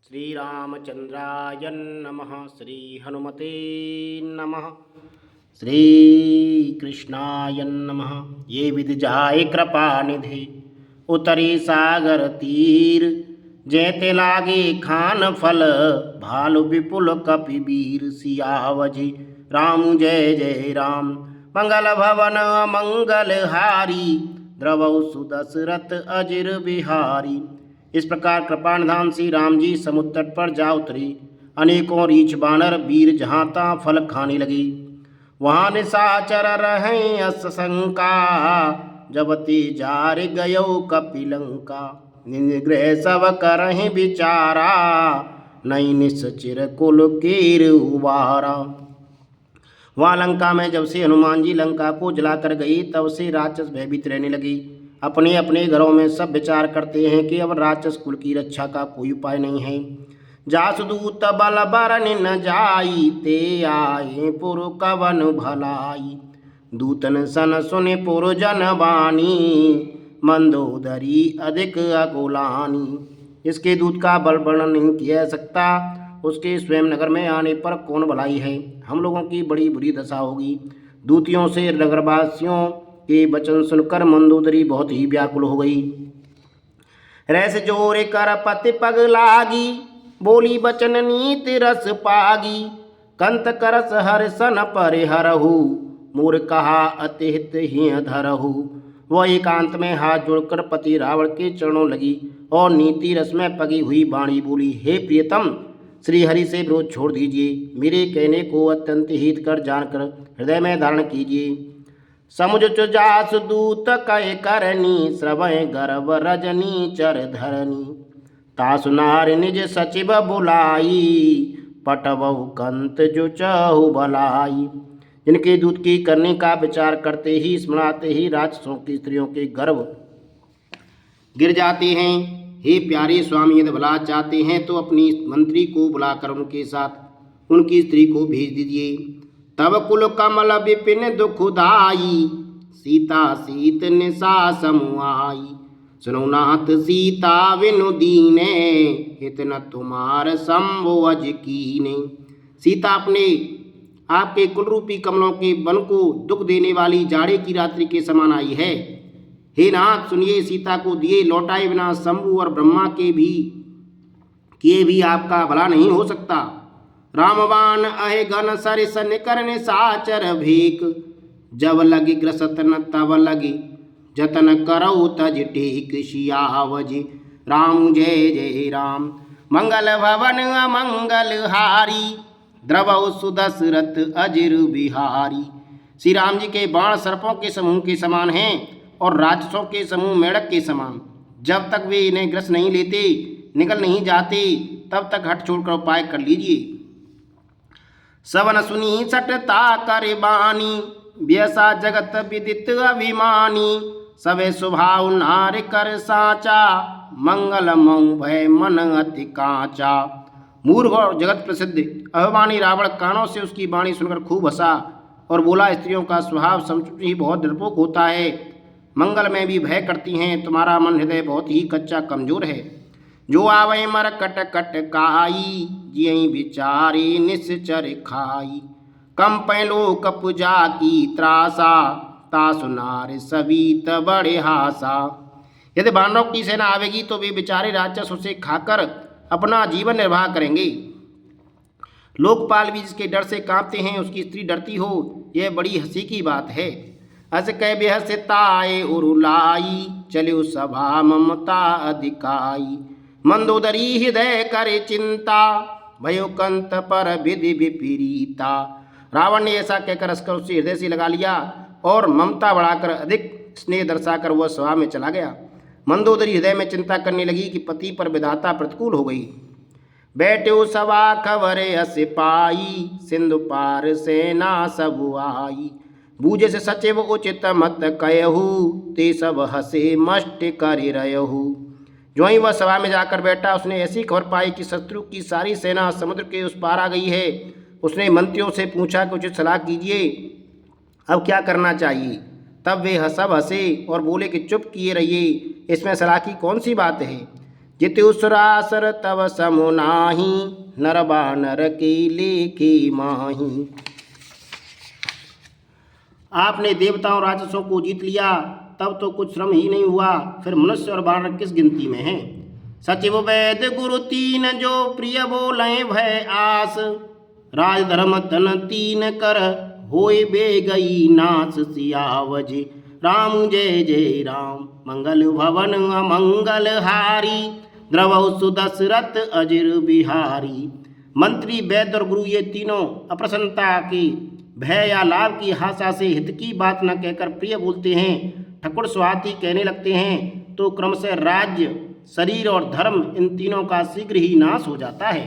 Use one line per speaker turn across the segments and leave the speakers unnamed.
श्रीरामचंद्राय नमः। श्री हनुमते नमः। श्रीकृष्णाय नमः। ये विधि जाय कृपा निधि उतरी सागर तीर, जैते लागे खान फल भालु विपुल कपि वीर। सियावजी राम जय जय राम, मंगल भवन मंगल हारी, द्रवौ सुदशरथ अजिर बिहारी। इस प्रकार कृपानिधान श्री राम जी समुद्र तट पर जा उतरी। अनेकों रीछ बानर वीर जहाँ तहाँ फल खाने लगे। वहाँ निशाचर रहें असशंका, जब ते जार गयो कपिलंका। निग्रह सब करहीं बिचारा, नहीं निश्चिर कुल कीर उबारा। वहाँ लंका में जब से हनुमान जी लंका को जलाकर गई, तब से राक्षस भयभीत रहने लगे। अपने अपने घरों में सब विचार करते हैं कि अब राक्षस कुल की रक्षा का कोई उपाय नहीं है। जासुदूत बल बरन न जाई, ते आए पुर कवन भलाई। दूतन सन सुने पुर जन बानी, मंदोदरी अधिक अकुलानी। इसके दूत का बल वर्णन नहीं किया जा सकता। उसके स्वयं नगर में आने पर कौन भलाई है। हम लोगों की बड़ी बुरी दशा होगी। दूतियों से नगरवासियों के वचन सुनकर मंदोदरी बहुत ही व्याकुल हो गई। रस जोर कर पति पग लागी, बोली बचन नीति रस पागी। कंत करस हर सन परिहरहु, मूर कहा अतिहित ही धरहु। वह एकांत में हाथ जोड़कर पति रावण के चरणों लगी और नीति रस में पगी हुई वाणी बोली, हे प्रियतम, श्री हरि से विरोध छोड़ दीजिए। मेरे कहने को अत्यंत हित कर जानकर हृदय में धारण कीजिए। समुझ जासु दूत कय करनी, श्रवय गर्भ रजनी चर धरनी। तासु नार निज सचिव बुलाई, पटवहु कंत जो चहु भलाई। जिनके दूत की करने का विचार करते ही स्मराते ही राक्षसों की स्त्रियों के गर्भ गिर जाते हैं। हे प्यारे स्वामी, यदि भला चाहते हैं तो अपनी मंत्री को बुलाकर उनके साथ उनकी स्त्री को भेज दीजिए। तब कुल कमल विपिन दुखदाई, सीता सीत निशा समुआई। सुनो नाथ सीता विनु दीने, हित न तुम्हार संभो अज कीने। सीता अपने आपके कुलरूपी कमलों के वन को दुख देने वाली जाड़े की रात्रि के समान आई है। हे नाथ सुनिए, सीता को दिए लौटाए बिना शंभु और ब्रह्मा के भी किए भी आपका भला नहीं हो सकता। रामवान अहे गण सरिस निकरन साचर भेक, जब लगी ग्रसत न तब लगी जतन करौ तज टेक। सियावजी राम जय जय राम, मंगल भवन अमंगल हारी, द्रवौ सुदशरथ अजिर बिहारी। श्री राम जी के बाण सर्पों के समूह के समान हैं और राक्षसों के समूह मेढक के समान। जब तक वे इन्हें ग्रस नहीं लेते, निकल नहीं जाते, तब तक हट छोड़कर उपाय कर लीजिए। सवन सुनी सटता कर बानी, व्यसा जगत विदित अभिमानी। सवे स्वभाव नार कर साचा, मंगल मऊ भय मन अति कांचा। मूर्ख और जगत प्रसिद्ध अभिमानी रावण कानों से उसकी वाणी सुनकर खूब हंसा और बोला, स्त्रियों का स्वभाव सचमुच ही बहुत डरपोक होता है, मंगल में भी भय करती हैं। तुम्हारा मन हृदय बहुत ही कच्चा कमजोर है। जो आवे मर कट कट काई, जियहि विचारे निश्चर खाई। कम पैलो कपुजा की त्रासा, तासु नार सवीत बड़े हासा। यदि वानरों की सेना आवेगी तो वे बेचारे राक्षस उसे खाकर अपना जीवन निर्वाह करेंगे। लोकपाल भी जिसके डर से कांपते हैं, उसकी स्त्री डरती हो, यह बड़ी हंसी की बात है। अस कै बेहसताए उरुलाई, चलो सभा ममता अधिकाई। मंदोदरी हृदय करे चिंता, भयो कंत पर विधि विपरीता। रावण ने ऐसा कहकर हंसकर उससे हृदय से लगा लिया और ममता बढ़ाकर अधिक स्नेह दर्शाकर वह सभा में चला गया। मंदोदरी हृदय में चिंता करने लगी कि पति पर विधाता प्रतिकूल हो गई। बैठो सभा खबर अस पाई, सिंधु पार सेना सब आई। बूझे से सचिव उचित मत कहु, ते सब हसे मष्ट कर रहु। जो ही वह सभा में जाकर बैठा, उसने ऐसी खबर पाई कि शत्रु की सारी सेना समुद्र के उस पार आ गई है। उसने मंत्रियों से पूछा कि उचित सलाह कीजिए, अब क्या करना चाहिए। तब वे सब हंसे और बोले कि चुप किए रहिए, इसमें सलाह की कौन सी बात है। जितुसुरासुर तव समु नाहि, नर बानर के लेखे माही। आपने देवताओं राक्षसों को जीत लिया, तब तो कुछ श्रम ही नहीं हुआ, फिर मनुष्य और बानर किस गिनती में हैं। सचिव वैद गुरु तीन, जो प्रिय बोले भय आस, राज धर्म तन तीन कर, होय बे गई नास। सियावज राम जय जय राम, मंगल भवन अमंगल हारी, द्रवौ सुदशरथ अजिर बिहारी। मंत्री वैद्य और गुरु ये तीनों अप्रसन्नता की, भय या लाभ की आशा से हित की बात न कहकर प्रिय बोलते हैं, ठकुर स्वाति कहने लगते हैं, तो क्रमशः राज्य, शरीर और धर्म इन तीनों का शीघ्र ही नाश हो जाता है।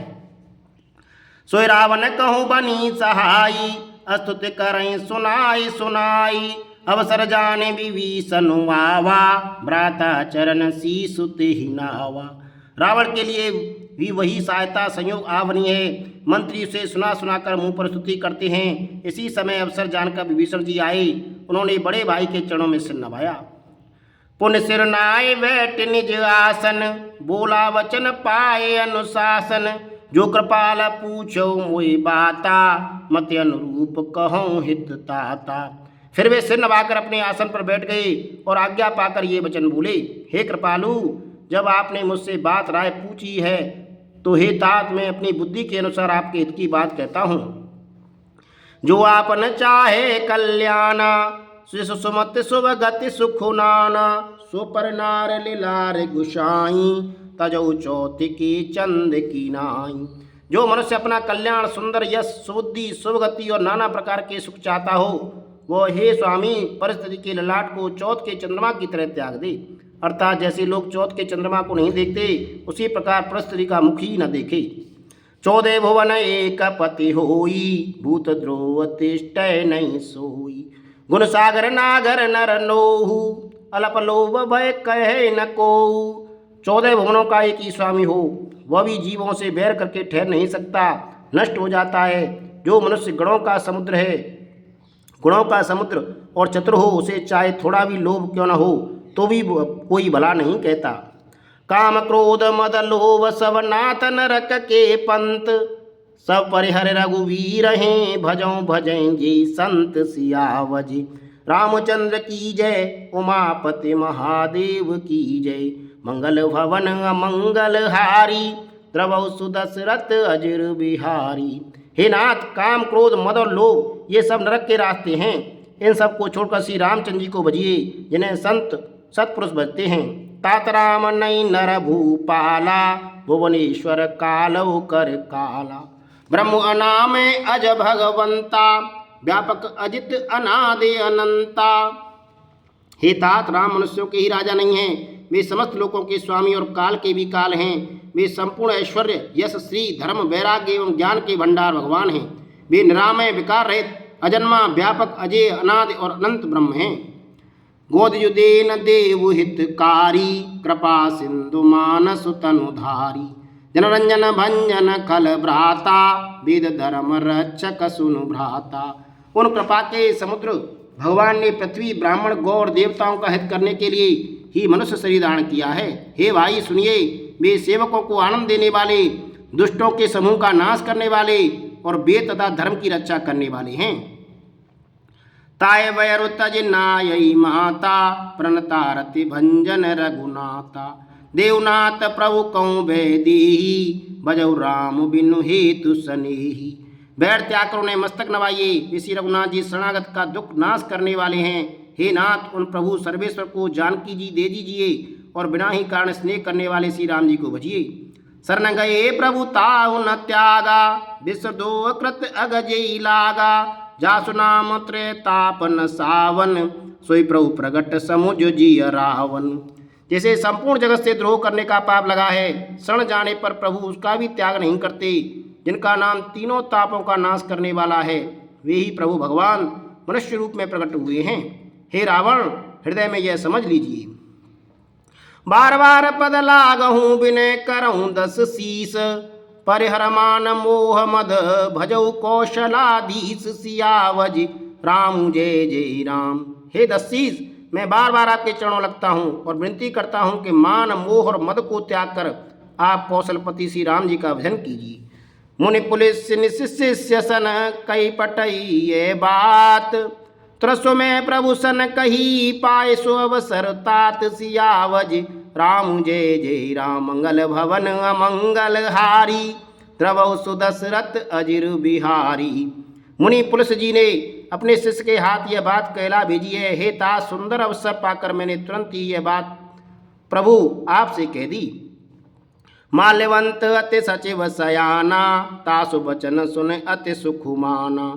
सोय रावण कहूँ बनी सहाई, अस्तुत करें सुनाई सुनाई, अवसर जाने विभीषण आवा, भ्राता चरण शीसु तेहि नावा। रावण के लिए भी वही सहायता संयोग आवनी है। मंत्री उसे सुना सुनाकर मुंह पर स्तुति करते हैं। इसी समय अवसर जानकर विभीषण जी आए, उन्होंने बड़े भाई के चरणों में सिर नवाया। पुण्य सिर नाय बैठ निज आसन, बोला वचन पाए अनुशासन, जो कृपाल पूछो मोहि बाता, मत अनुरूप कहूँ हित ताता। फिर वे सिर नवाकर अपने आसन पर बैठ गए और आज्ञा पाकर ये वचन बोले, हे कृपालु, जब आपने मुझसे बात राय पूछी है, तो हे तात, मैं अपनी बुद्धि के अनुसार आपके हित की बात कहता हूँ। जो आपन चाहे कल्याणा, सुमत शुभ गति सुख नाना, सो पर नार लीलार गुसाई, तजौ चौथ की चंद की नाई। जो मनुष्य अपना कल्याण, सुंदर यश, सुबुद्धि, शुभ गति और नाना प्रकार के सुख चाहता हो, वो हे स्वामी परिस्थिति के ललाट को चौथ के चंद्रमा की तरह त्याग दे। अर्थात जैसे लोग चौथ के चंद्रमा को नहीं देखते, उसी प्रकार परिस्थिति का मुख ही न देखे। 14 भुवन एक पति होई, भूत द्रोह तिष्ठै नहीं सोई, गुण सागर नागर नर नोहु, अलप लोभ भय कहे न कोहु। 14 भुवनों का एक ही स्वामी हो, वह भी जीवों से बैर करके ठहर नहीं सकता, नष्ट हो जाता है। जो मनुष्य गुणों का समुद्र है, गुणों का समुद्र और चतुर हो, उसे चाहे थोड़ा भी लोभ क्यों न हो, तो भी कोई भला नहीं कहता। काम क्रोध मद लोभ सब नाथ नरक के पंत, सब परिहर रघुवीर हैं, भजों भजें जी संत सियावज। रामचंद्र की जय, उमापति महादेव की जय, मंगल भवन अमंगल हारी, द्रवौ सुदशरथ अजिर बिहारी। हे नाथ, काम क्रोध मद और लोभ ये सब नरक के रास्ते हैं, इन सब को छोड़कर श्री रामचंद्र जी को भजिए, जिन्हें संत सत्पुरुष भजते हैं। तात राम नई नर भूपाला, भुवनेश्वर कालौ कर काला, ब्रह्म अनाम अज भगवंता, व्यापक अजित अनादि अनंता। हे तात, राम मनुष्यों के ही राजा नहीं हैं, वे समस्त लोकों के स्वामी और काल के भी काल हैं। वे संपूर्ण ऐश्वर्य, यश, श्री, धर्म, वैराग्य एवं ज्ञान के भंडार भगवान हैं। वे निरामय, विकार रहित, अजन्मा, व्यापक, अजय, अनादि और अनंत ब्रह्म हैं। गोदयुदेन देव हितकारी, कृपा सिंधु मानस तनुधारी, जनरंजन भंजन खल भ्राता, वेद धर्म रक्षक सुनु भ्राता। उन कृपा के समुद्र भगवान ने पृथ्वी, ब्राह्मण, गौ और देवताओं का हित करने के लिए ही मनुष्य शरीर धारण किया है। हे भाई सुनिए, वे सेवकों को आनंद देने वाले, दुष्टों के समूह का नाश करने वाले और वेद तथा धर्म की रक्षा करने वाले हैं। ताय वैरु तज नायई माता, प्रणतारति भंजन रघुनाथा, देवनाथ प्रभु कौ भैदेही, भजौ राम बिनु हेतु सनेही। बैर त्याग कर उन्हें मस्तक नवाइए, वे श्री रघुनाथ जी शरणागत का दुख नाश करने वाले हैं। हे नाथ, उन प्रभु सर्वेश्वर को जानकी जी दे दीजिए और बिना ही कारण स्नेह करने वाले श्री राम जी को भजिए। शरण गए प्रभु ताहु न त्यागा, विश्व दो कृत अगजई लागा, जासु नाम त्रैतापन सावन, सोई प्रभु प्रगट समुझ जिय रावण। जैसे संपूर्ण जगत से द्रोह करने का पाप लगा है, शरण जाने पर प्रभु उसका भी त्याग नहीं करते। जिनका नाम तीनों तापों का नाश करने वाला है, वे ही प्रभु भगवान मनुष्य रूप में प्रकट हुए हैं। हे रावण, हृदय में यह समझ लीजिए। बार बार पद लागहूँ विनय करहूँ 10 शीस, परिहर मान मोह मद भजौ कौशलाधीश, सियावज राम जय जय राम। हे 10 शीस, मैं बार बार आपके चरणों लगता हूँ और विनती करता हूँ कि मान, मोह और मद को त्याग कर आप कौशलपति श्री राम जी का भजन कीजिए। मुनि पुलिस निशिष्य सन कई पटई ये बात, त्रसो में प्रभु सन कही पाए सो अवसर तात। सियावज राम जय जय राम मंगल भवन अमंगल हारी, द्रवौ सुदशरथ अजिर बिहारी। मुनि पुलिस जी ने अपने शिष्य के हाथ यह बात कहला भेजी है, हे तात सुंदर अवसर पाकर मैंने तुरंत ही यह बात प्रभु आपसे कह दी। माल्यवंत अति सचिव सयाना, तासु वचन सुन अति सुखुमाना।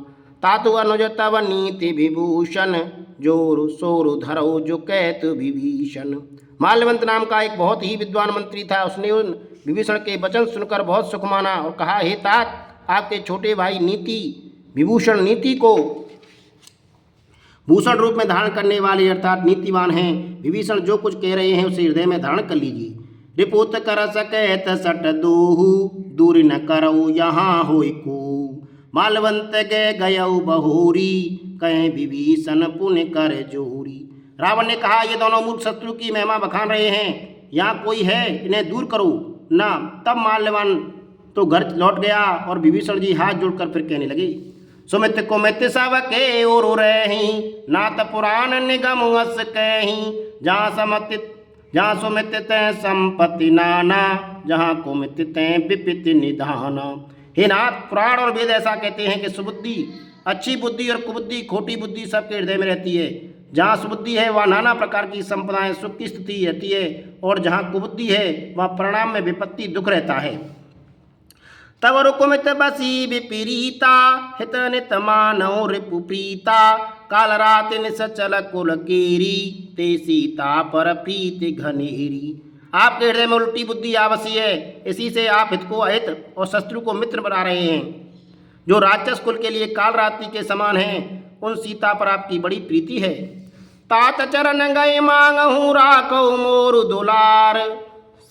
तातु अनुज तव नीति विभूषण, जोर सोर धरौ जो कैत विभीषण। माल्यवंत नाम का एक बहुत ही विद्वान मंत्री था। उसने उन विभीषण के वचन सुनकर बहुत सुख माना और कहा, हे तात आपके छोटे भाई नीति विभूषण नीति को भूषण रूप में धारण करने वाले अर्थात नीतिवान हैं। विभीषण जो कुछ कह रहे हैं उसे हृदय में धारण कर लीजिए। रिपुत कर सकैत सट दूहु, दूर न करऊ यहाँ होय को। मालवंत गयऊ बहोरी, कहें विभीषण पुण्य कर जोरी। रावण ने कहा, ये दोनों मूर्ख शत्रु की महिमा बखान रहे हैं, यहाँ कोई है इन्हें दूर करो ना। तब माल्यवान तो घर लौट गया और विभीषण जी हाथ जोड़कर फिर कहने लगे, सुमित कुमित सब के ओर रही, नात पुराण निगम अस कहीं। जहाँ सुमित तय संपत्ति नाना, जहाँ कुमित तय विपित निधाना। हे नाथ पुराण और वेद ऐसा कहते हैं कि सुबुद्धि अच्छी बुद्धि और कुबुद्धि खोटी बुद्धि सबके हृदय में रहती है। जहाँ सुबुद्धि है वहाँ नाना प्रकार की संपदाएं सुख की स्थिति रहती है, और जहाँ कुबुद्धि है वहाँ परिणाम में विपत्ति दुख रहता है। तब रुकुमित बसी विपरीता, हित नित मानव रिपुप्रीता। काल रात निसचल कुल केरी, ते सीता पर प्रीति घनेरी। आपके हृदय में उल्टी बुद्धि आवश्यक है, इसी से आप हित को अहित और शत्रु को मित्र बना रहे हैं। जो राक्षस कुल के लिए काल रात्रि के समान हैं, उन सीता पर आपकी बड़ी प्रीति है। तात चरण गए मांगहूँ राखऊ मोर दुलार,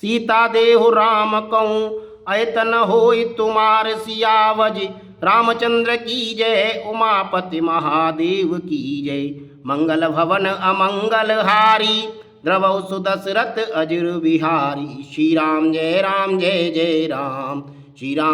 सीता देहु राम कहूँ अहित न होई तुमार। सियावज रामचंद्र की जय, उमापति महादेव की जय। मंगल भवन अमंगल हारी, द्रवौ सुदशरथ अजिर बिहारी। श्री राम जय जय राम। श्री राम